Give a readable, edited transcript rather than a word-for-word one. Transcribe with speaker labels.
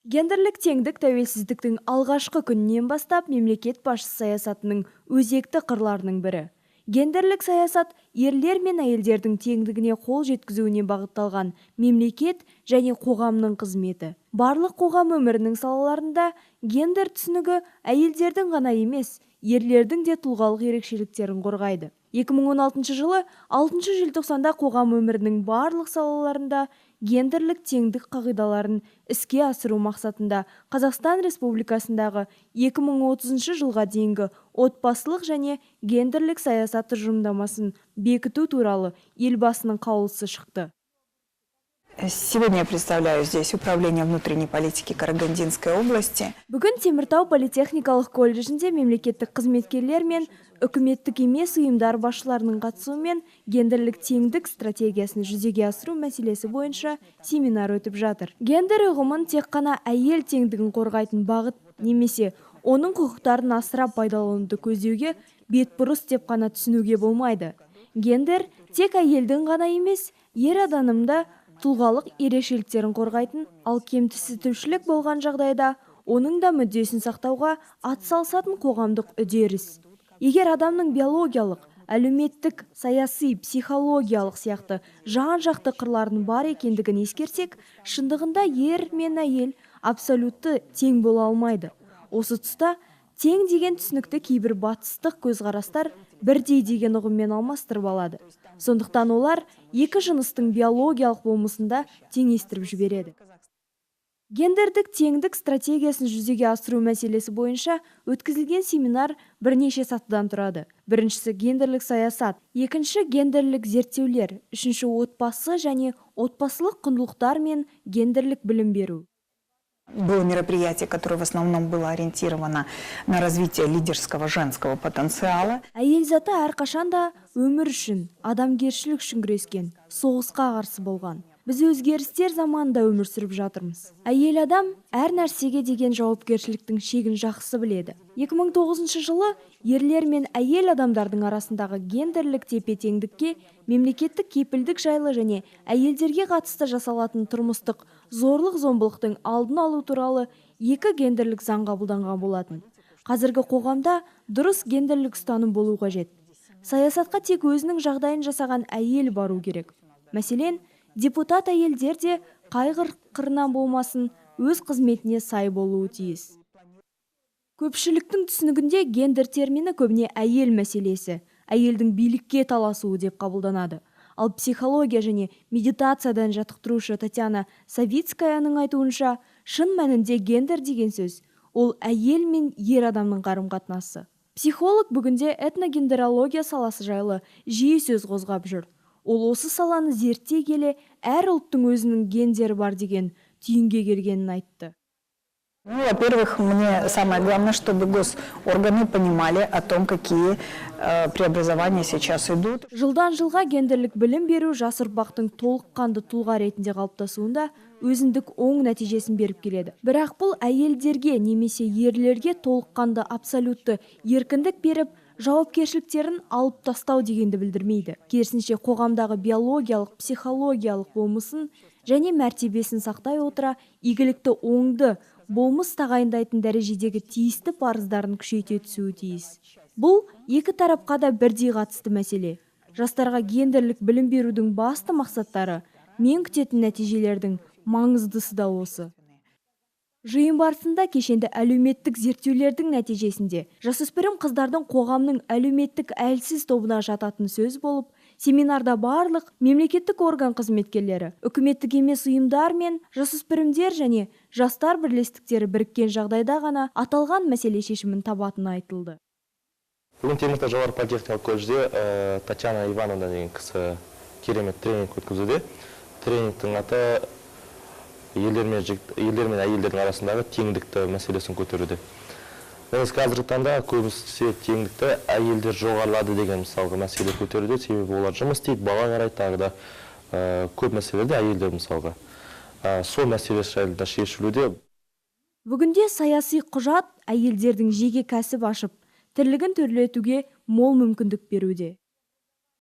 Speaker 1: Гендерлік теңдік тәуелсіздіктің алғашқы күнінен бастап мемлекет басшысы саясатының өзекті қырларының бірі. Гендерлік саясат ерлер мен әйелдердің теңдігіне қол жеткізуіне бағытталған мемлекет және қоғамның қызметі. Барлық қоғам өмірінің салаларында гендер түсінігі әйелдердің ғана емес, ерлердің де тұлғалық ерекшеліктерін қорғайды. 2016 жылы 6 желтоқсанда қоғам өмірінің барлық салаларында гендерлік теңдік қағидаларын іске асыру мақсатында Қазақстан Республикасындағы 2030 жылға дейінгі отбасылық және гендерлік саясат тұжырымдамасын бекіту туралы елбасының қаулысы шықты.
Speaker 2: Сегодня я представляю здесь Управление внутренней политики Карагандинской области.
Speaker 1: Бүгін Теміртау политехникалық колледжінде мемлекеттік қызметкерлер мен үкіметтік емес ұйымдар басшыларының қатысуымен гендерлік теңдік стратегиясын жүзеге асыру мәселесі бойынша семинар өтіп жатыр. Гендер ұғымын тек қана әйел теңдігін қорғайтын бағыт немесе оның құқықтарын асырап пайдалануды көздеуге бетбұрыс деп қана түсінуге болмайды. Гендер тек әйелдің ғана емес, ер адамда тұлғалық ерекшеліктерін қорғайтын, ал кемсітушілік болған жағдайда оның да мүддесін сақтауға атсалысатын қоғамдық үдеріс. Егер адамның биологиялық, әлеуметтік, саяси, психологиялық сияқты жан-жақты қырлардың бар екендігін ескерсек, шындығында ер мен әйел абсолютті тең бола алмайды. Осы тұста тең деген түсінікті кейбір батыстық көзқарастар бірдей деген ұғыммен алмастырып алады. Сондықтан олар екі жыныстың биологиялық болмысында теңестіріп жібереді. Гендердік теңдік стратегиясын жүзеге асыру мәселесі бойынша өткізілген семинар бірнеше сатыдан тұрады. Біріншісі гендерлік саясат, екінші гендерлік зерттеулер, үшінші отбасы және отбасылық құндылықтар мен гендерлік білім беру.
Speaker 2: Было мероприятие, которое в основном было ориентировано на развитие лидерского женского потенциала.
Speaker 1: Әйел заты әрқашанда өмір үшін, адамгершілік үшін күрескен, соғысқа қарсы болған. Біз өзгерістер заманында өмір сүріп жатырмыз. Әйел адам әр нәрсеге деген жауапкершіліктің шегін жақсы біледі. 2009 жылы ерлер мен әйел адамдардың арасындағы гендерлік тепе-теңдікке мемлекеттік кепілдік жайлы және әйелдерге қатысты жасалатын тұрмыстық зорлық-зомбылықтың алдын алу туралы екі гендерлік заң қабылданған болатын. Қазіргі қоғамда дұрыс гендерлік ұстаным болу қажет. Саясатқа тек өзінің жағдайын жасаған әйел бару керек. Мәселен, депутат әйелдер де қырынан болмасын өз қызметіне сай болуы тиіс. Көпшіліктің түсінігінде гендер термині көбіне әйел мәселесі, әйелдің билікке таласуы деп қабылданады. Ал психология және медитациядан жаттықтырушы Татьяна Савицкаяның айтуынша, шын мәнінде гендер деген сөз ол әйел мен ер адамның қарым-қатынасы. Психолог бүгінде этногендерология саласы жайлы жиі сөз қозғап жүр. Ол осы саланы зерттей келе, әр ұлттың өзінің гендері бар деген түйінге келгенін айтты.
Speaker 2: Во-первых, мне самое главное, чтобы госорганы понимали о том, какие преобразования сейчас идут.
Speaker 1: Жылдан жылға гендерлік білім беру жас ұрпақтың толыққанды тұлға ретінде қалыптасуында өзіндік оң нәтижесін беріп келеді. Бірақ бұл әйелдерге немесе ерлерге толыққанды абсолютті еркіндік беріп, жауапкершіліктерін алып тастау дегенді білдірмейді. Керісінше қоғамдағы биологиялық, психологиялық болмысын және мәртебесін сақтай отыра, игілікті оңды болмыс тағайындайтын дәрежедегі тиісті парыздарын күшейте түсуі тиіс. Бұл екі тарапқа да бірдей қатысты мәселе. Жастарға гендерлік білім берудің басты мақсаттары мен күтетін нәтижелердің маңыздысы да осы. Жиын барысында кешенді әлеуметтік зерттеулердің нәтижесінде жасөспірім қыздардың қоғамның әлеуметтік әлсіз тобына жататын сөз болып, семинарда барлық мемлекеттік орган қызметкерлері, үкіметтік емес ұйымдар мен жасөспірімдер және жастар бірлестіктері біріккен жағдайда ғана аталған мәселе шешімін табатыны айтылды.
Speaker 3: Бүгін Теміртау жоғары политехникалық колледжде Татьяна Ивановна деген кісі керемет тренинг өткізуде. Тренингтің аты ерлер мен әйелдердің арасындағы теңдікті мәселесін көтеруде. Біз қазіргі таңда көбісі теңдікті әйелдер жоғарылады деген мысалға мәселе көтеруде, себебі олар жұмыс істейді, бала қарайды, тағы да көп мәселелерде әйелдер мысалға. Сол мәселе жайлы шешілуде.
Speaker 1: Бүгінде саяси құжат әйелдердің жеке кәсіп ашып, тірлігін төрлетуге мол мүмкіндік беруде.